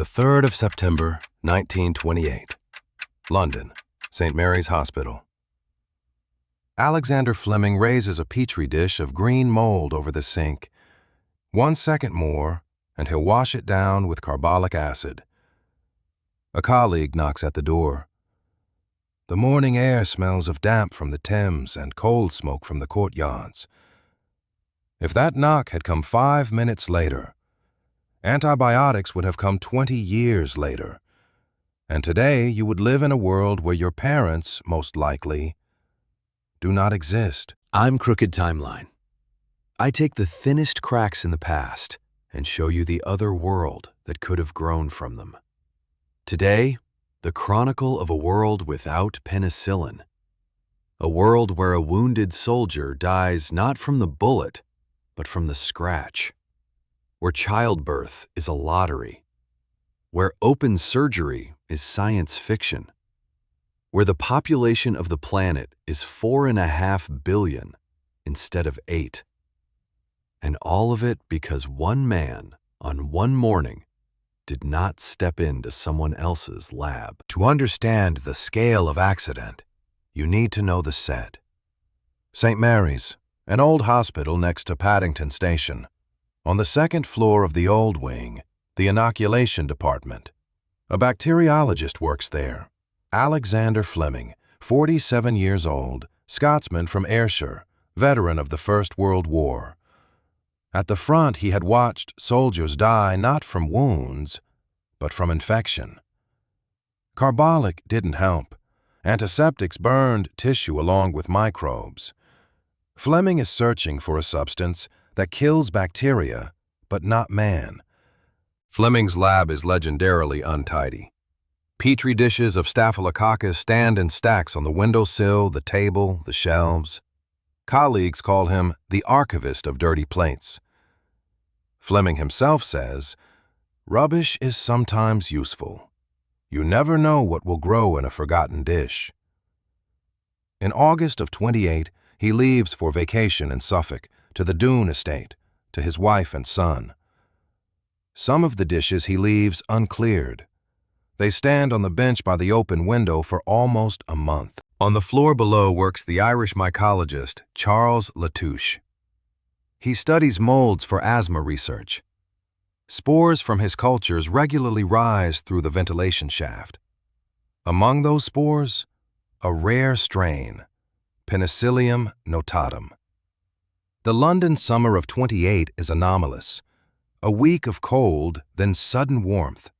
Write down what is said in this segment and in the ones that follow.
The 3rd of September, 1928. London, St. Mary's Hospital. Alexander Fleming raises a Petri dish of green mold over the sink. 1 second more, and he'll wash it down with carbolic acid. A colleague knocks at the door. The morning air smells of damp from the Thames and coal smoke from the courtyards. If that knock had come 5 minutes later, antibiotics would have come 20 years later. And today you would live in a world where your parents, most likely, do not exist. I'm Crooked Timeline. I take the thinnest cracks in the past and show you the other world that could have grown from them. Today, the chronicle of a world without penicillin. A world where a wounded soldier dies not from the bullet, but from the scratch. Where childbirth is a lottery. Where open surgery is science fiction. Where the population of the planet is 4.5 billion instead of 8. And all of it because one man, on one morning, did not step into someone else's lab. To understand the scale of accident, you need to know the set. St. Mary's, an old hospital next to Paddington Station. On the 2nd floor of the old wing, the inoculation department. A bacteriologist works there. Alexander Fleming, 47 years old, Scotsman from Ayrshire, veteran of the First World War. At the front, he had watched soldiers die not from wounds, but from infection. Carbolic didn't help. Antiseptics burned tissue along with microbes. Fleming is searching for a substance that kills bacteria, but not man. Fleming's lab is legendarily untidy. Petri dishes of Staphylococcus stand in stacks on the windowsill, the table, the shelves. Colleagues call him the archivist of dirty plates. Fleming himself says, "Rubbish is sometimes useful. You never know what will grow in a forgotten dish." In August of 28, he leaves for vacation in Suffolk, to the Doon estate, to his wife and son. Some of the dishes he leaves uncleared. They stand on the bench by the open window for almost a month. On the floor below works the Irish mycologist Charles Latouche. He studies molds for asthma research. Spores from his cultures regularly rise through the ventilation shaft. Among those spores, a rare strain, Penicillium notatum. The London summer of 28 is anomalous. A week of cold, then sudden warmth.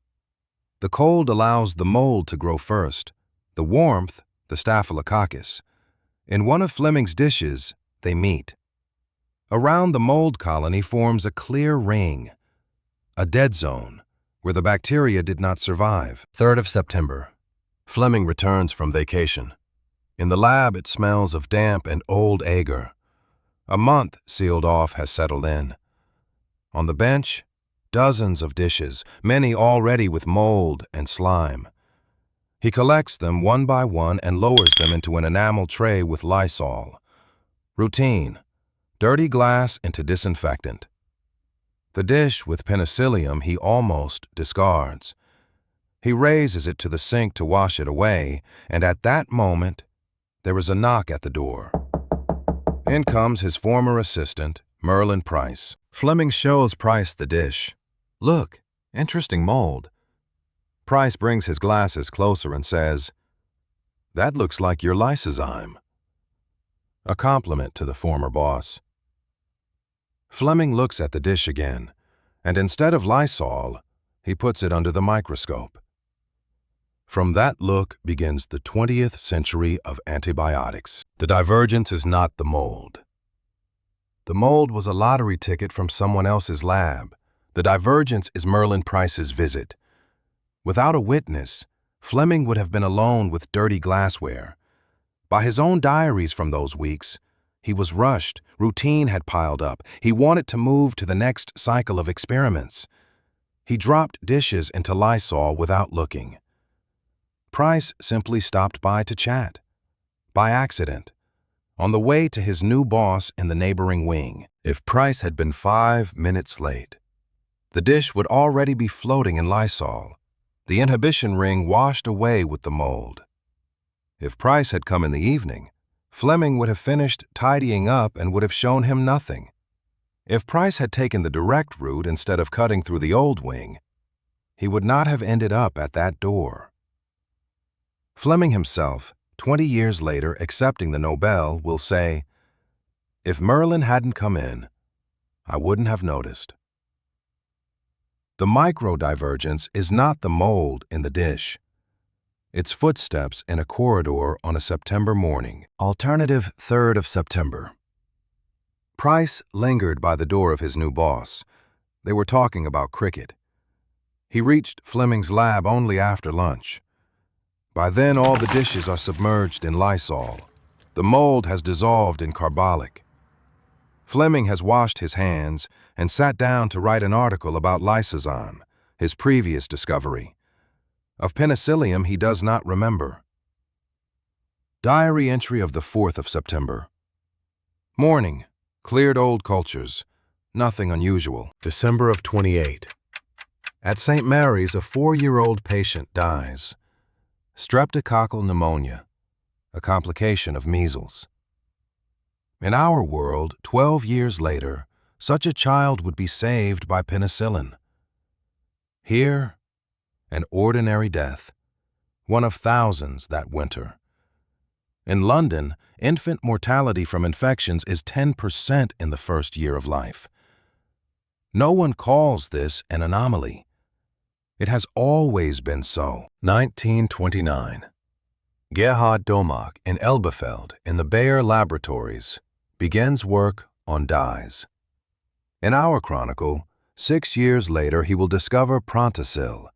The cold allows the mold to grow first, the warmth, the Staphylococcus. In one of Fleming's dishes, they meet. Around the mold colony forms a clear ring, a dead zone, where the bacteria did not survive. 3rd of September. Fleming returns from vacation. In the lab, it smells of damp and old agar. A month sealed off has settled in. On the bench, dozens of dishes, many already with mold and slime. He collects them one by one and lowers them into an enamel tray with Lysol. Routine. Dirty glass into disinfectant. The dish with penicillium he almost discards. He raises it to the sink to wash it away, and at that moment, there is a knock at the door. In comes his former assistant, Merlin Pryce. Fleming shows Pryce the dish. "Look, interesting mold." Pryce brings his glasses closer and says, "That looks like your lysozyme." A compliment to the former boss. Fleming looks at the dish again, and instead of Lysol, he puts it under the microscope. From that look begins the 20th century of antibiotics. The divergence is not the mold. The mold was a lottery ticket from someone else's lab. The divergence is Merlin Pryce's visit. Without a witness, Fleming would have been alone with dirty glassware. By his own diaries from those weeks, he was rushed, routine had piled up, he wanted to move to the next cycle of experiments. He dropped dishes into Lysol without looking. Pryce simply stopped by to chat. By accident. On the way to his new boss in the neighboring wing. If Pryce had been 5 minutes late, The dish would already be floating in Lysol, the inhibition ring washed away with the mold. If Pryce had come in the evening, Fleming would have finished tidying up and would have shown him nothing. If Pryce had taken the direct route instead of cutting through the old wing, he would not have ended up at that door. Fleming himself, 20 years later accepting the Nobel, will say, "If Merlin hadn't come in, I wouldn't have noticed." The micro-divergence is not the mold in the dish. It's footsteps in a corridor on a September morning. Alternative 3rd of September. Pryce lingered by the door of his new boss. They were talking about cricket. He reached Fleming's lab only after lunch. By then, all the dishes are submerged in Lysol. The mold has dissolved in carbolic. Fleming has washed his hands and sat down to write an article about lysozyme, his previous discovery. Of penicillium he does not remember. Diary entry of the 4th of September. Morning. Cleared old cultures. Nothing unusual. December of 28. At St. Mary's, a 4-year-old patient dies. Streptococcal pneumonia, a complication of measles. In our world, 12 years later, such a child would be saved by penicillin. Here, an ordinary death, one of thousands that winter. In London, infant mortality from infections is 10% in the first year of life. No one calls this an anomaly. It has always been so. 1929. Gerhard Domach in Elberfeld in the Bayer Laboratories begins work on dyes. In our chronicle, 6 years later he will discover Penicillin,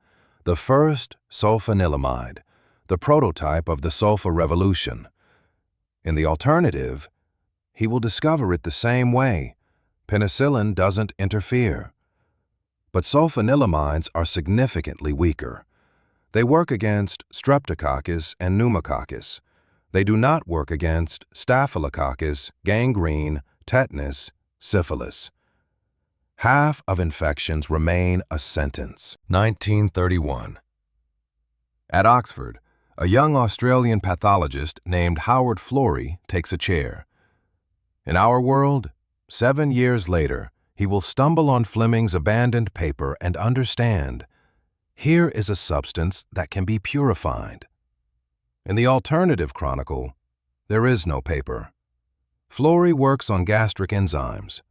the first sulfanilamide, the prototype of the sulfa revolution. In the alternative, he will discover it the same way. Penicillin doesn't interfere. But sulfanilamides are significantly weaker. They work against streptococcus and pneumococcus. They do not work against staphylococcus, gangrene, tetanus, syphilis. Half of infections remain a sentence. 1931. At Oxford, a young Australian pathologist named Howard Florey takes a chair. In our world, 7 years later, he will stumble on Fleming's abandoned paper and understand, here is a substance that can be purified. In the alternative chronicle, there is no paper. Florey works on gastric enzymes.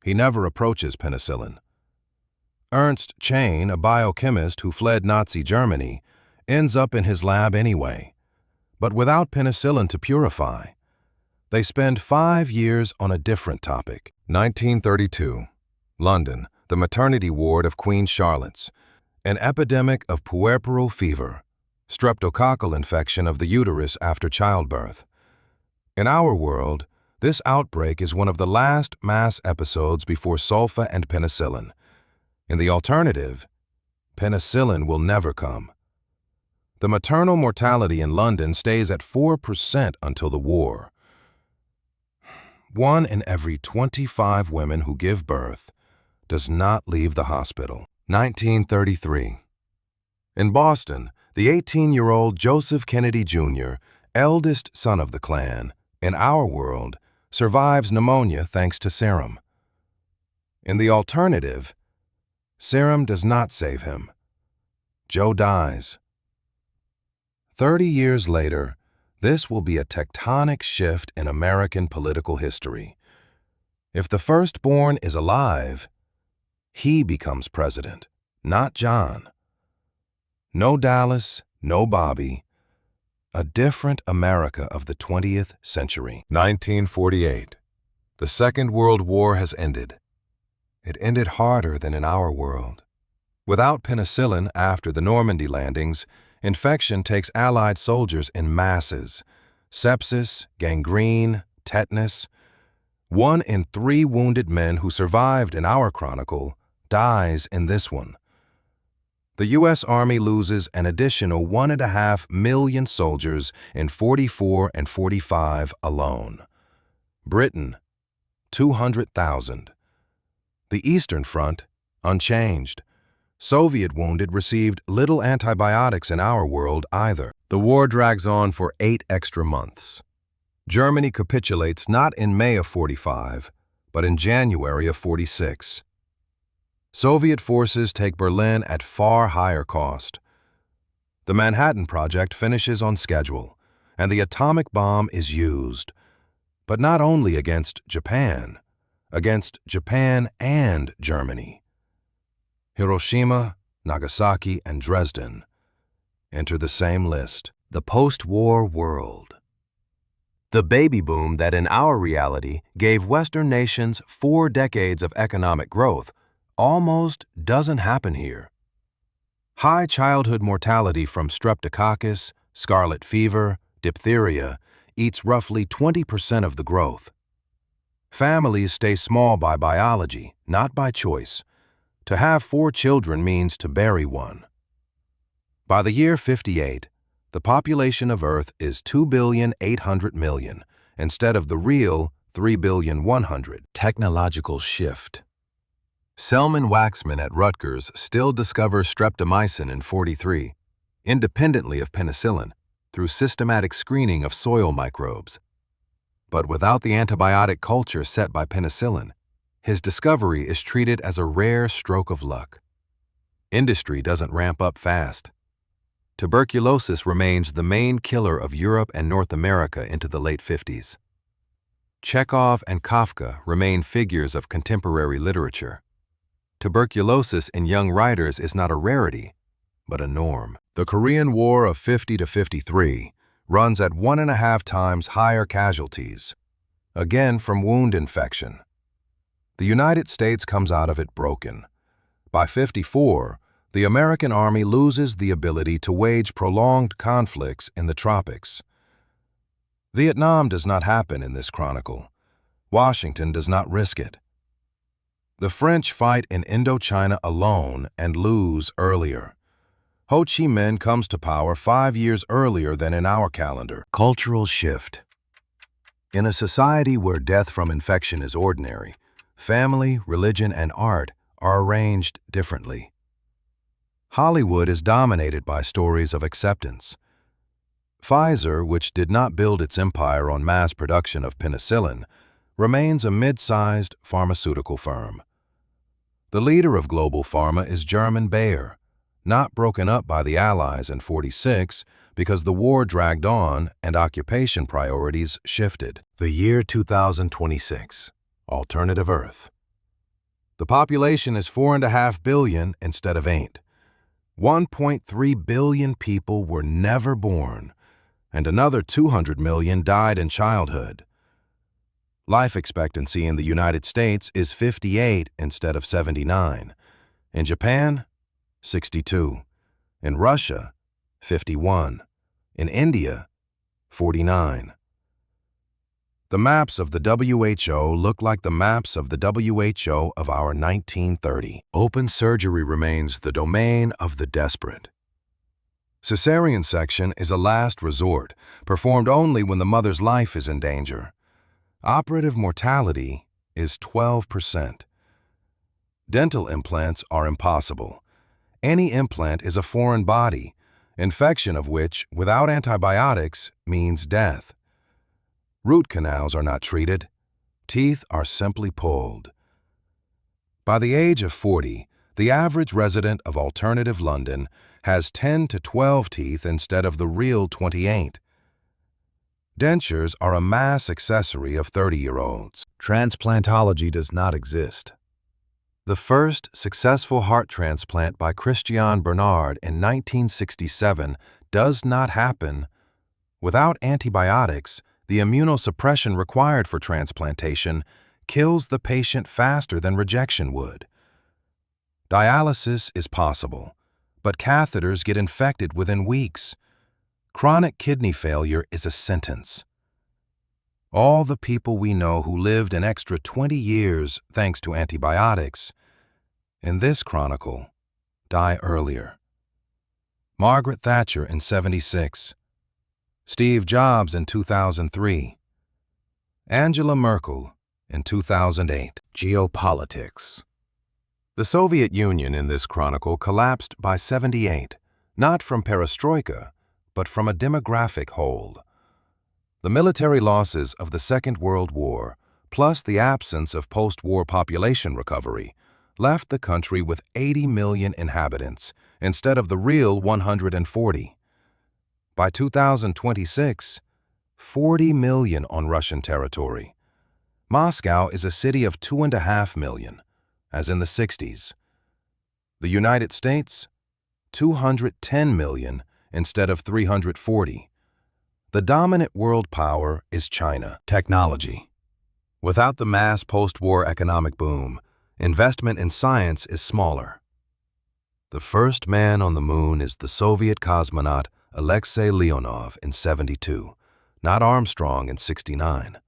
He never approaches penicillin. Ernst Chain, a biochemist who fled Nazi Germany, ends up in his lab anyway, but without penicillin to purify. They spend 5 years on a different topic. 1932. London, the maternity ward of Queen Charlotte's. An epidemic of puerperal fever, streptococcal infection of the uterus after childbirth. In our world, this outbreak is one of the last mass episodes before sulfa and penicillin. In the alternative, penicillin will never come. The maternal mortality in London stays at 4% until the war. 1 in every 25 women who give birth does not leave the hospital. 1933. In Boston, the 18-year-old Joseph Kennedy Jr., eldest son of the Klan, in our world, survives pneumonia thanks to serum. In the alternative, serum does not save him. Joe dies. 30 years later, this will be a tectonic shift in American political history. If the firstborn is alive, he becomes president, not John. No Dallas, no Bobby. A different America of the 20th century. 1948. The Second World War has ended. It ended harder than in our world. Without penicillin after the Normandy landings, infection takes Allied soldiers in masses. Sepsis, gangrene, tetanus. 1 in 3 wounded men who survived in our chronicle dies in this one. The U.S. Army loses an additional 1.5 million soldiers in 44 and 45 alone. Britain, 200,000. The Eastern Front, Unchanged. Soviet wounded received little antibiotics in our world either. The war drags on for 8 extra months. Germany capitulates not in May of 45, but in January of 46. Soviet forces take Berlin at far higher cost. The Manhattan Project finishes on schedule, and the atomic bomb is used, but not only against Japan and Germany. Hiroshima, Nagasaki, and Dresden enter the same list. The post-war world. The baby boom that in our reality gave Western nations 4 decades of economic growth almost doesn't happen here. High childhood mortality from streptococcus, scarlet fever, diphtheria eats roughly 20% of the growth. Families stay small by biology, not by choice. To have 4 children means to bury one. By the year 58, the population of Earth is 2,800,000,000 instead of the real 3,100,000,000. Technological shift. Selman Waxman at Rutgers still discovers streptomycin in 43, independently of penicillin, through systematic screening of soil microbes. But without the antibiotic culture set by penicillin, his discovery is treated as a rare stroke of luck. Industry doesn't ramp up fast. Tuberculosis remains the main killer of Europe and North America into the late 50s. Chekhov and Kafka remain figures of contemporary literature. Tuberculosis in young writers is not a rarity, but a norm. The Korean War of 50 to 53 runs at 1.5 times higher casualties, again from wound infection. The United States comes out of it broken. By 54, the American Army loses the ability to wage prolonged conflicts in the tropics. Vietnam does not happen in this chronicle. Washington does not risk it. The French fight in Indochina alone and lose earlier. Ho Chi Minh comes to power 5 years earlier than in our calendar. Cultural shift. In a society where death from infection is ordinary, family, religion, and art are arranged differently. Hollywood is dominated by stories of acceptance. Pfizer, which did not build its empire on mass production of penicillin, remains a mid-sized pharmaceutical firm. The leader of global pharma is German Bayer, not broken up by the Allies in 46 because the war dragged on and occupation priorities shifted. The year 2026, alternative Earth. The population is 4.5 billion instead of 8. 1.3 billion people were never born, and another 200 million died in childhood. Life expectancy in the United States is 58 instead of 79. In Japan, 62. In Russia, 51. In India, 49. The maps of the WHO look like the maps of the WHO of our 1930. Open surgery remains the domain of the desperate. Cesarean section is a last resort, performed only when the mother's life is in danger. Operative mortality is 12%. Dental implants are impossible. Any implant is a foreign body, infection of which, without antibiotics, means death. Root canals are not treated. Teeth are simply pulled. By the age of 40, the average resident of alternative London has 10 to 12 teeth instead of the real 28. Dentures are a mass accessory of 30-year-olds. Transplantology does not exist. The first successful heart transplant by Christian Bernard in 1967 does not happen. Without antibiotics, the immunosuppression required for transplantation kills the patient faster than rejection would. Dialysis is possible, but catheters get infected within weeks. Chronic kidney failure is a sentence. All the people we know who lived an extra 20 years thanks to antibiotics, in this chronicle, die earlier. Margaret Thatcher in 76. Steve Jobs in 2003. Angela Merkel in 2008. Geopolitics. The Soviet Union in this chronicle collapsed by '78, not from perestroika, but from a demographic hole. The military losses of the Second World War, plus the absence of post-war population recovery, left the country with 80 million inhabitants instead of the real 140. By 2026, 40 million on Russian territory. Moscow is a city of 2.5 million, as in the 60s. The United States, 210 million instead of 340. The dominant world power is China. Technology. Without the mass post-war economic boom, investment in science is smaller. The first man on the moon is the Soviet cosmonaut Alexei Leonov in '72, not Armstrong in '69.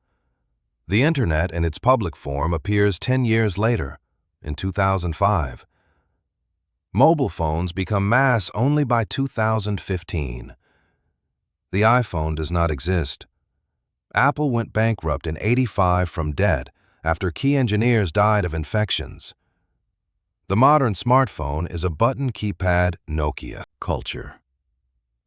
The Internet in its public form appears 10 years later, in 2005. Mobile phones become mass only by 2015. The iPhone does not exist. Apple went bankrupt in '85 from debt after key engineers died of infections. The modern smartphone is a button keypad Nokia. Culture.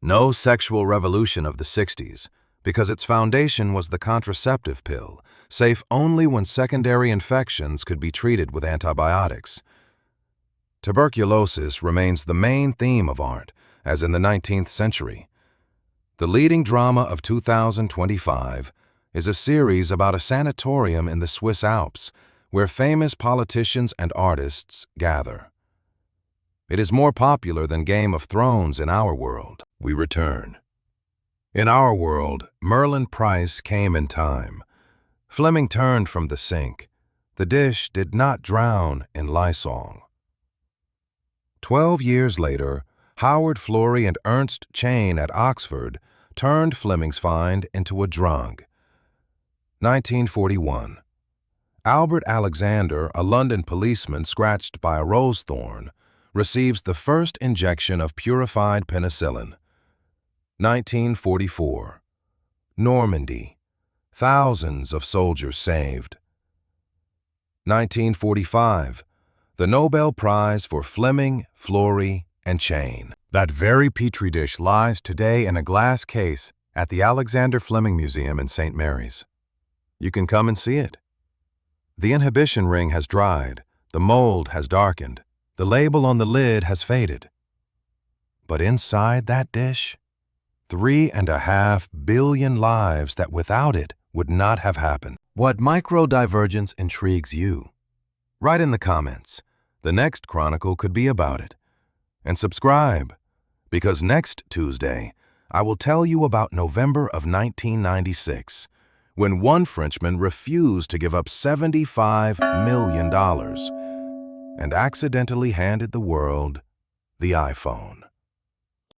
No sexual revolution of the '60s, because its foundation was the contraceptive pill, safe only when secondary infections could be treated with antibiotics. Tuberculosis remains the main theme of art, as in the 19th century. The leading drama of 2025 is a series about a sanatorium in the Swiss Alps where famous politicians and artists gather. It is more popular than Game of Thrones in our world. We return. In our world, Merlin Pryce came in time. Fleming turned from the sink. The dish did not drown in Lysol. 12 years later, Howard Florey and Ernst Chain at Oxford turned Fleming's find into a drug. 1941. Albert Alexander, a London policeman scratched by a rose thorn, receives the first injection of purified penicillin. 1944. Normandy. Thousands of soldiers saved. 1945. The Nobel Prize for Fleming, Florey, and Chain. That very Petri dish lies today in a glass case at the Alexander Fleming Museum in St. Mary's. You can come and see it. The inhibition ring has dried, the mold has darkened, the label on the lid has faded. But inside that dish, 3.5 billion lives that without it would not have happened. What micro-divergence intrigues you? Write in the comments. The next chronicle could be about it. And subscribe, because next Tuesday, I will tell you about November of 1996, when one Frenchman refused to give up $75 million and accidentally handed the world the iPhone.